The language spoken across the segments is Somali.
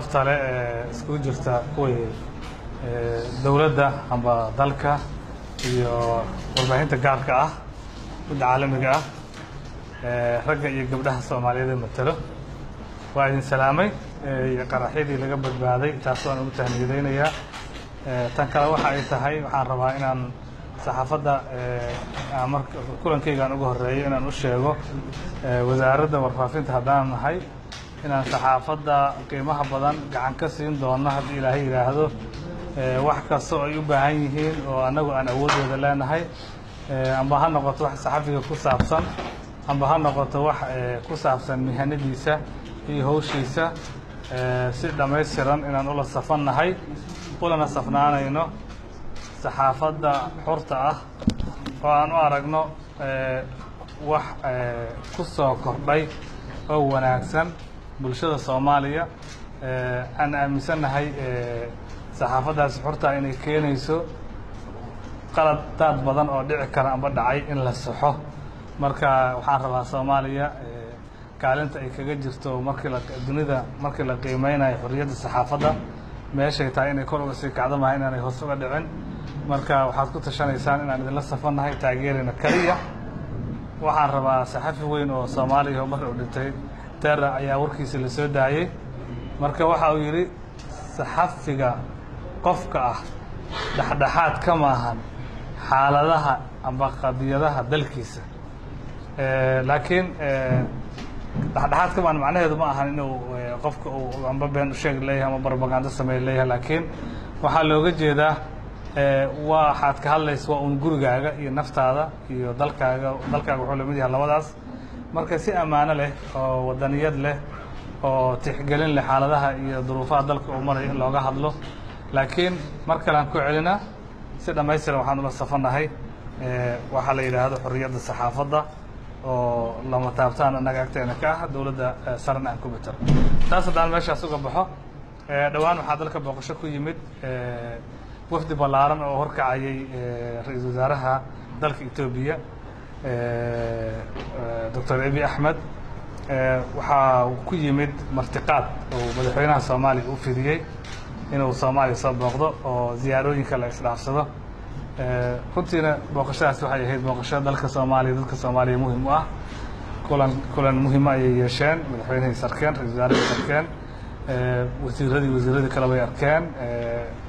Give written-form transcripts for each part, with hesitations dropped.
aftale isku jirta kuwii dawladda amba dalka iyo warbaahinta gaarka ah mid caalamiga ah ragga iyo gabdhaha Soomaaliyeed matalo waa idin salaamay iyo qaraxyadii laga badbaaday taas oo aan ugu tahniyadeynayaa tan kale waxa ay tahay waxaan rabaa inaan saxaafadda marka kulankayga ugu horeeyay inaan u sheego wasaaradda warfaafinta haddaan nahay inaan saxaafadda qiimaha badan gacan ka siin doono haddii Ilaahay yiraahdo wax kasta oo ay u baahan yihiin oo anagu aan awoodooda leenahay amba ha noqoto wax saxafiga ku saabsan amba ha noqoto wax ku saabsan mihanadiisa iyo hawshiisa si dhammaystiran inaan ula safanahay ulana safnaanayno saxaafadda xorta ah oo aan u aragno wax ku soo kordhay oo wanaagsan bulshada Soomaaliya aan aaminsanahay saxaafaddaas xorta inay keenayso qaladaad badan oo dhici kara amba dhacay in la saxo marka waxaan rabaa Soomaaliya kaalinta ay kaga jirto dunida markii la qiimeynayo xorriyadda saxaafadda meeshay tahay inay kor uga sii kacdo maaha inaanay hoos uga dhicin marka waxaad ku tashanaysaan inaan idinla safanahay taageerina kaliya waxaan rabaa saxafi weyn oo Soomaaliya mar uu dhintay Tera ayaa warkiisa la soo daayay marka waxa uu yiri saxafiga qofka ah dhaxdhaxaad ka maahan xaaladaha amba qadiyadaha dalkiisa laakiin dhaxdhaxaad ka maahan macnaheedu ma ahan inuu qofka uu amba been u sheeg leeyahay ama propaganda sameey leeyahay laakiin waxa looga jeedaa waxaad ka hadlaysaa waa gurigaaga iyo naftaada iyo dalkaaga wuxuu la mid yahay labadaas marka si amaano leh oo wadaniyad leh oo tixgelin leh xaaladaha iyo duruufaha dalka uu maray in looga hadlo laakiin mar kale aan ku celina si dhammaystiran waxaan ula safanahay waxa la yiraahdo xorriyadda saxaafadda oo lama taabtaan anaga agteena ka ah dawladda sarna aan ku bitar taas haddaan meeshaas uga baxo dhawaan waxaa dalka booqasho ku yimid wafdi ballaaran oo horkacayay ra'iisul wasaaraha dalka Itoobiya Dr. Abiy Ahmed waxaa ku yimid martiqaad oo madaxweynaha Soomaaliya u fidiyay inuu Soomaaliya soo booqdo oo ziyaarooyinka la isdhaafsado runtiina booqashadaas waxay ahayd booqashada dalka Soomaaliya dadka Soomaaliya muhiim u ah kulan muhiim ah ay yeesheen madaxweynaha sarkeen ra'iisul wasaaraha sarkeen wasiiradii kale way arkeen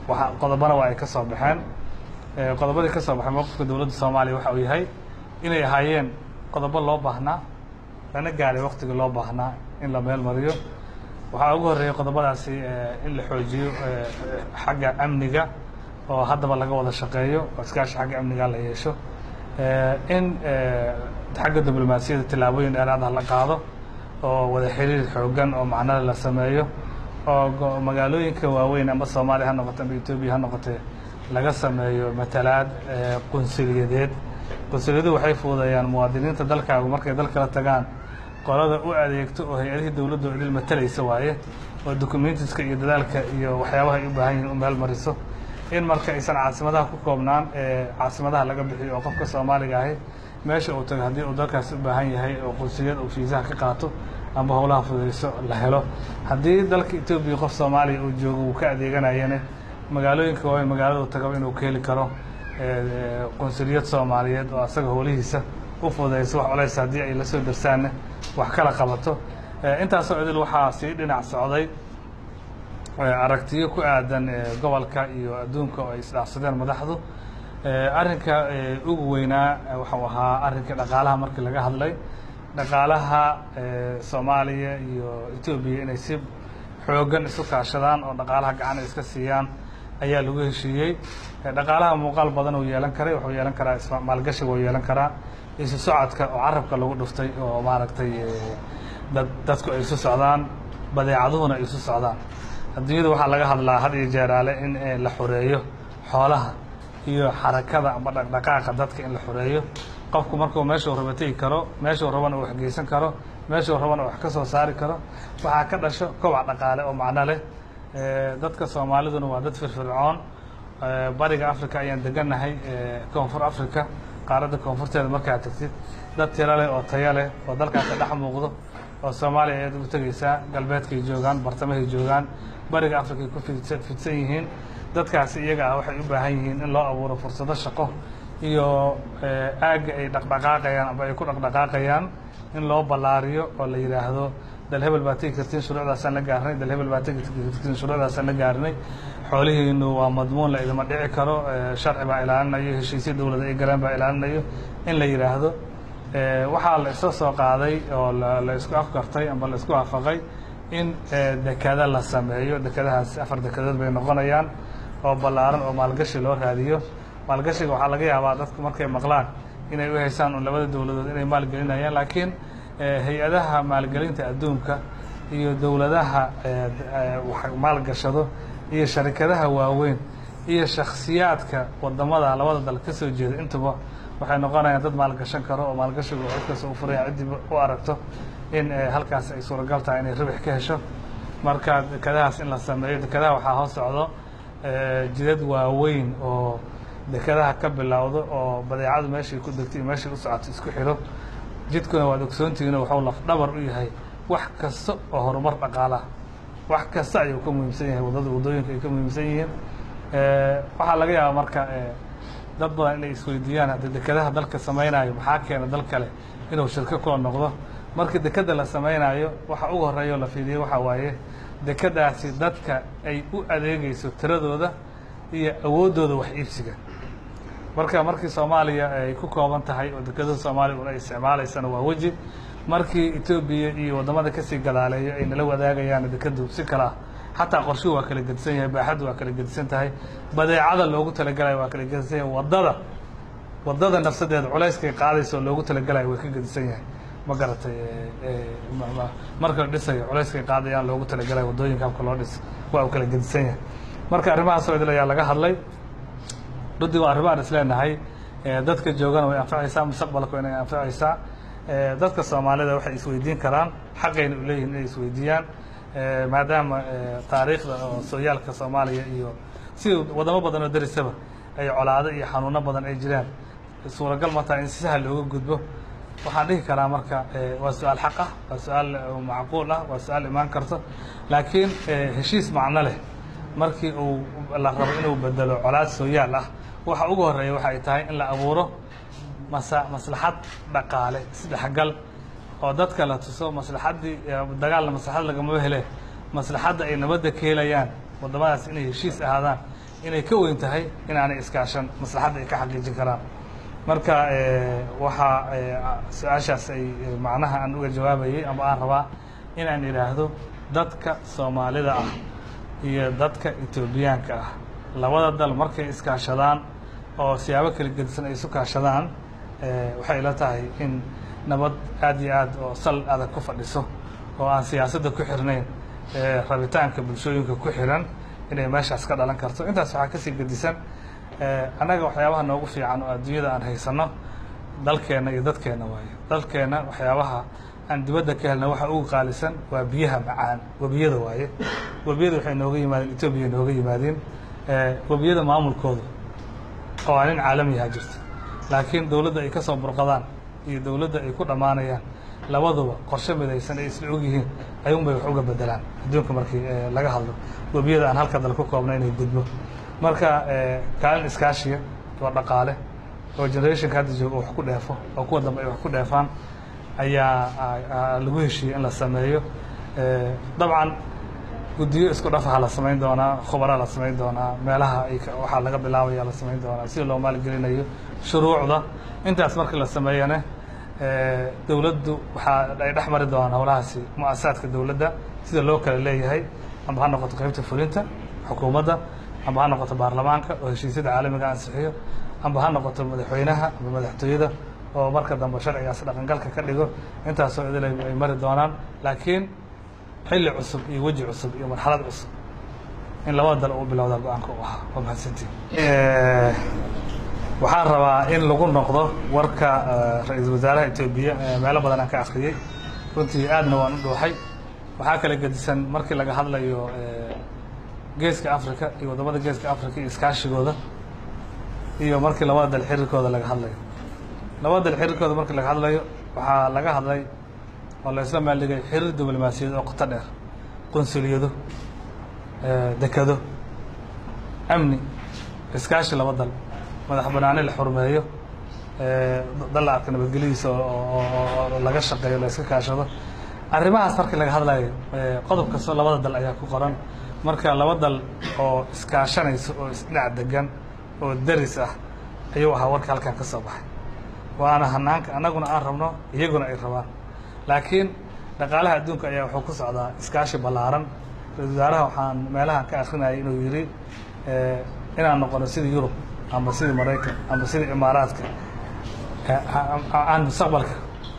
waxa qodobana waa ay ka soo baxeen qodobadii ka soo baxay mowqifka dawladda Soomaaliya waxa uu yahay inay ahaayeen qodobo loo baahnaa lana gaaray waqtiga loo baahnaa in la meel mariyo waxaa ugu horeeyay qodobadaasi in la xoojiyo xagga amniga oo haddaba laga wada shaqeeyo oo iskaashi xagga amniga la yeesho in xagga diblomaasiyadda tillaabooyin dheeraad ah la qaado oo wada xiriir xoogan oo macnada la sameeyo oo magaalooyinka waaweyn ama Soomaaliya ha noqoto ama Itoobiya ha noqotee laga sameeyo matalaad qunsuliyadeed qunsuliyadu waxay fududeeyaan muwaadiniinta dalkaagu markay dalka la tagaan qolada u adeegto oo hay'adaha dawladda oo idil matalaysa waaye oo documentiska iyo dadaalka iyo waxyaabaha ay u baahan yihiin u meel mariso in marka aysan caasimadaha ku koobnaan caasimadaha laga bixiyo oo qofka Soomaaliga ahi meesha uu tago haddii uu dalkaas u baahan yahay oo qunsuliyad uu fiisaha ka qaato amba howlaha fududeyso la helo haddii dalka Itoobiya qof Soomaaliya uu joogo uu ka adeeganayana magaalooyinka waa magaalada uu tago inuu ka heli karo qunsuliyad Soomaaliyeed oo asaga howlihiisa u fududeyso wax culays haddii ay la soo darsaana wax kala qabato intaas oo idil waxaa sii dhinac socday aragtiyo ku aadan gobolka iyo adduunka oo ay isdhaafsadeen madaxdu arrinka ugu weynaa wuxuu ahaa arrinka dhaqaalaha markii laga hadlay dhaqaalaha Soomaaliya iyo Itoobiya inay si xoogan isu kaashadaan oo dhaqaalaha gacan iska siiyaan ayaa lagu heshiiyey dhaqaalaha muuqaal badan uu yeelan karay wuxuu yeelan karaa maalgashiga uu yeelan karaa isu socodka oo carabka lagu dhuftay oo maaragtay dadku ay isu socdaan badeecaduhuna ay isu socdaan adduunyada waxaa laga hadlaa had iyo jeeraale in la xoreeyo xoolaha iyo xarakada ama dhaqdhaqaaqa dadka in la xoreeyo qofku markuu meesha uu rabo tagi karo meesha uu rabana uu wax geysan karo meesha uu rabana wax ka soo saari karo waxaa ka dhasho kobac dhaqaale oo macno leh dadka Soomaaliduna waa dad firfircoon bariga Afrika ayaan deganahay koonfur Afrika qaaradda koonfurteeda markaad tagtid dad tiro leh oo tayo leh oo dalkaas dhex muuqdo oo Soomaaliya ay u tagaysaa galbeedkay joogaan bartamahay joogaan bariga Afrika ay ku fidsan yihiin dadkaasi iyaga ah waxay u baahan yihiin in loo abuuro fursado shaqo iyo aagga ay dhaqdhaqaaqayaan ama ay ku dhaqdhaqaaqayaan in loo ballaariyo oo la yidhaahdo dal hebel baa tegi kartiin shuruucdaasaan la gaarnay dal hebel baa tegi kartiin shuruucdaasaan la gaarnay xoolihiinu waa madmuun la idima dhici karo sharci baa ilaalinayo heshiisyo dowladda ay galeen baa ilaalinayo in la yidhaahdo waxaa la isla soo qaaday oo la isku afgartay ama la isku waafaqay in dekada la sameeyo dekadahaas 4 dekadood bay noqonayaan oo ballaaran oo maalgashi loo raadiyo maalgashiga waxaa laga yaabaa dadku markay maqlaan inay u haysaan un labada dowladood inay maalgelinayaan laakiin hay-adaha maalgelinta adduunka iyo dowladaha maalgashado iyo sharikadaha waaweyn iyo shakhsiyaadka wadamada labada dal ka soo jeeda intuba waxay noqonayaan dad maalgashan karo oo maalgashigu cid kasta u furaya ciddii u aragto in halkaas ay suuragal tahay inay ribix ka hesho marka dekadahaas in la sameeyo dekadaha waxaa hoos socdo jidad waaweyn oo dekadaha ka bilowdo oo badeecadu meeshay ku degto iyo meeshay u socoto isku xidho jidkuna waad ogsoontihiin wuxuu laf dhabar u yahay wax kasta oo horumar dhaqaalaha wax kasta ayuu ka muhiimsan yahay wadooyinka ay ka muhiimsan yihiin waxaa laga yaabaa marka dad badan inay isweydiiyaan haddii dekadaha dalka samaynayo maxaa keena dal kale inuu shirko kula noqdo markii dekada la samaynayo waxa ugu horeeya oo la fiiriyo waxaa waaye dekadaasi dadka ay u adeegayso tiradooda iyo awooddooda wax iibsiga markii Soomaaliya ay ku kooban tahay oo dekada Soomaaliya ay isticmaalaysana waa waji markii Ethiopia iyo wadamada ka sii gadaaleeyo ay nala wadaagayaan dekadu si kala xataa qorshuhu waa kala gedsan yahay baaxadu waa kala gedsan tahay badeecada loogu talagalay waa kala gedsan yahay wadada nafsadeeda culayska qaadayso loogu talagalay way ka gedsan yahay ma garatay marka la dhisayo culayska qaadayaan loogu talagalay wadooyinka habka loo dhis waa kala gedsan yahay marka arrimahaas oo idil ayaa laga hadlay runtii waa arrimahan isleenahay dadka joogana way anfacaysaa mustaqbalka inay anfacaysaa dadka Soomaalida waxay isweydiin karaan xaqayna u leeyihiin inay isweydiiyaan maadaama taariikhda oo sooyaalka Soomaaliya iyo si wadamo badan oo darisaba ay colaado iyo xanuuno badan ay jiraan suuragal ma tahay in si sahal looga gudbo waxaan dhihi karaa marka waa su'aal xaq ah waa su'aal macquul ah waa su'aal imaan karto laakiin heshiis macno leh markii uu la rabo inuu bedelo colaad sooyaal ah waxa ugu horeeya waxa ay tahay in la abuuro maslaxad dhaqaale isdhexgal oo dadka la tuso maslaxadii dagaalna maslaxad lagama hele maslaxadda ay nabadda ka helayaan wadamadaas inay heshiis ahaadaan inay ka weyn tahay inaanay iskaashan maslaxadda ay ka xaqiijin karaan marka waxa su'aashaas ay macnaha aan uga jawaabayay ama aan rabaa inaan idhaahdo dadka Soomaalida ah iyo dadka Etoobiyaanka ah labada dal markay iskaashadaan oo siyaabo kala gedisan ay isu kaashadaan waxay la tahay in nabad aad iyo aad oo sal adag ku fadhiso oo aan siyaasadda ku xirnayn rabitaanka bulshooyinka ku xiran inay meeshaas ka dhalan karto intaas waxaa kasii gedisan annaga waxyaabaha noogu fiican oo adduunyada aan haysano dalkeena iyo dadkeena waaye dalkeena waxyaabaha aan dibadda ka helna waxa ugu qaalisan waa biyaha macaan wabiyada waaye wabiyada waxay nooga yimaadeen Ethiopia nooga yimaadeen wabiyada maamulkooda oo aan caalami ah jirto laakiin dawladda ay ka soo burqadaan iyo dawladda ay ku dhamaanayaan labaduba qorshe midaysan ay isla og yihiin ayuun bay wax uga bedelaan adduunka markii laga hadlo wabiyada aan halka dal ku koobnay inay gudbo marka kaalin iskaashiga waa dhaqaale oo generation hadda joogo wax ku dheefo oo kuwa dambe ay wax ku dheefaan ayaa lagu heshiiyay in la sameeyo dabcan guddiyo isku dhafaha la samayn doonaa khubara la samayn doonaa meelaha waxaa laga bilaabaya la samayn doonaa si loo maalgelinayo shuruucda intaas markii la sameeyana dawladdu waxa ay dhex mari doonaan howlahaasi mu'asasaadka dawladda sida loo kala leeyahay ama ha noqoto qaybta fulinta xukuumadda ama ha noqoto baarlamaanka oo heshiisyada caalamiga ansixiyo ama ha noqoto madaxweynaha ama madaxtooyada oo marka dambe sharcigaas dhaqangalka ka dhigo intaasoo idil ay mari doonaan laakiin xilli cusub iyo waji cusub iyo marxalad cusub in labada dal uu bilowda go'aanka u ahaa waa mahadsantiin waxaan rabaa in lagu noqdo warka ra'iisul wasaaraha Itoobiya meelo badan aan ka akhriyay runtii aadna waan u dhuuxay waxaa kala gedisan markii laga hadlayo geeska Afrika iyo wadamada geeska Afrika iyo iskaashigooda iyo markii labada dal xiriirkooda laga hadlayo labada dal xiriirkooda markii laga hadlayo waxaa laga hadlay oo la isla maaldigay xiriir diblomaasiyadeed oo qoto dheer qunsuliyado dekado amni iskaashi laba dal madax banaani la xurmeeyo dal la arka nabadgelyadiisa oo laga shaqeeyo la iska kaashado arrimahaas markii laga hadlayo qodob kastoo labada dal ayaa ku qoran marka laba dal oo iskaashanaysa oo isdhinac degan oo daris ah ayuu ahaa warka halkan ka soo baxay waana hanaanka annaguna aan rabno iyaguna ay rabaan laakiin dhaqaalaha adduunka ayaa wuxuu ku socdaa iskaashi ballaaran ra-iisul wasaaraha waxaan meelahan ka akrinayay inuu yidhi inaan noqono sidii yurub ama sidii maraykan ama sidii imaaraadka aan mustaqbalka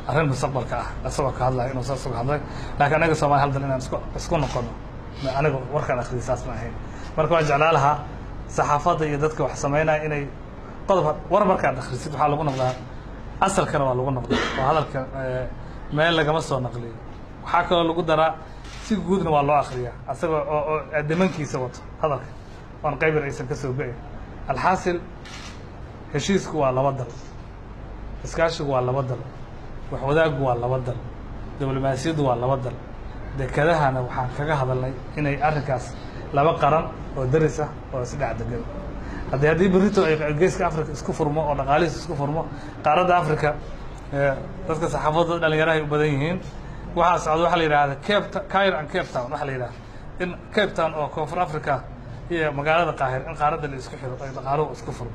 arrin mustaqbalka ah asagoo ka hadlaya inuu saas uga hadlay laakiin anaga Soomaali hal dal inaan isku noqono aniga warkaan akhriyay saas ma ahayn marka waan jeclaan lahaa saxaafadda iyo dadka wax sameynaya inay qodob war markaad akhrisid waxaa lagu noqdaa asalkana waa lagu noqdaa oo hadalka meel lagama soo naqliyo waxaa kaloo lagu daraa si guudna waa loo akhriyaa asagoo oo dhimankiisa wato hadalka oon qaybir aysan ka soo go'in alxaasil heshiisku waa laba dal iskaashigu waa laba dal wax wadaaggu waa laba dal diblomaasiyaddu waa laba dal dekadahana waxaan kaga hadalnay inay arrinkaas laba qaran oo daris ah oo isdhex degan haddii berrito ay geeska africa isku furmo oo dhaqaalihiisa isku furmo qaaradda africa dadka saxaafadda dhalinyaraha ay u badan yihiin waxaa socda waxaa la yidhahda Cairo and Cape Town waxaa la yidhahda in Cape Town oo koonfur africa iyo magaalada qaahir in qaaradda la isku xiro ay dhaqaaluhu isku furmo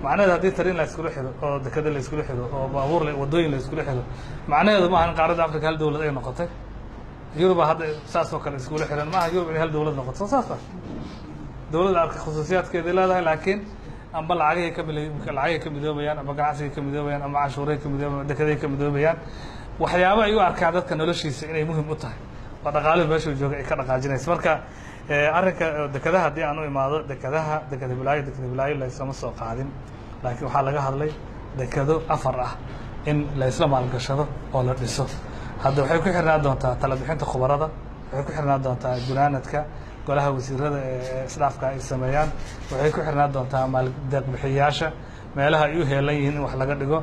macnaheedu haddii tarin la iskula xiro oo dekada la iskula xiro oo baabuur wadooyin la iskula xiro macnaheedu maaha in qaaradda africa hal dowlad ay noqotay yuruba hadda saas oo kale iskula xiran maaha yurub in hal dowlad noqoto soo saas dowladda arka khusuusiyaadkeeda leedahay laakiin amba lacagay ka midoobayaan ama ganacsiga ka midoobayaan ama cashuuray ka midoobayaan dekeday ka midoobayaan waxyaabo ay u arkaan dadka noloshiisa inay muhiim u tahay oo dhaqaaluhu meeshuu jooga ay ka dhaqaajinayso marka arrinka dekadaha haddii aan u imaado dekada bilaayo laysama soo qaadin laakiin waxaa laga hadlay dekado afar ah in la isla maalgashado oo la dhiso hadda waxay ku xirnaa doontaa tala bixinta khubarada waxay ku xirnaa doontaa gunaanadka golaha wasiirada ee isdhaafka ay sameeyaan waxay ku xirnaa doontaa maaldeeq bixiyaasha meelaha ay u heelan yihiin in wax laga dhigo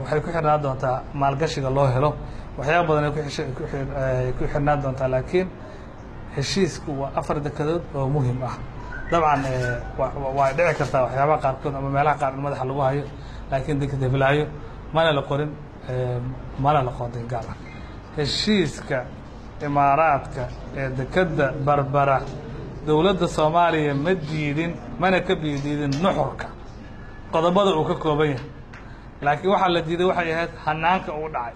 waxay ku xirnaa doontaa maalgashiga loo helo waxyaaba badan ay ku xirnaa doontaa laakiin heshiisku waa afar dekadood oo muhiim ah dabcan waa dhici kartaa waxyaabaha qaarkood ama meelaha qaar in madaxa lagu hayo laakiin dekada bilaayo mana la qorin mana la qoondin gaar ah heshiiska imaaraadka ee dekada barbara dowladda Soomaaliya ma diidin mana ka diidin nuxurka qodobada uu ka kooban yahay laakiin waxa la diiday waxay ahayd hanaanka uu dhacay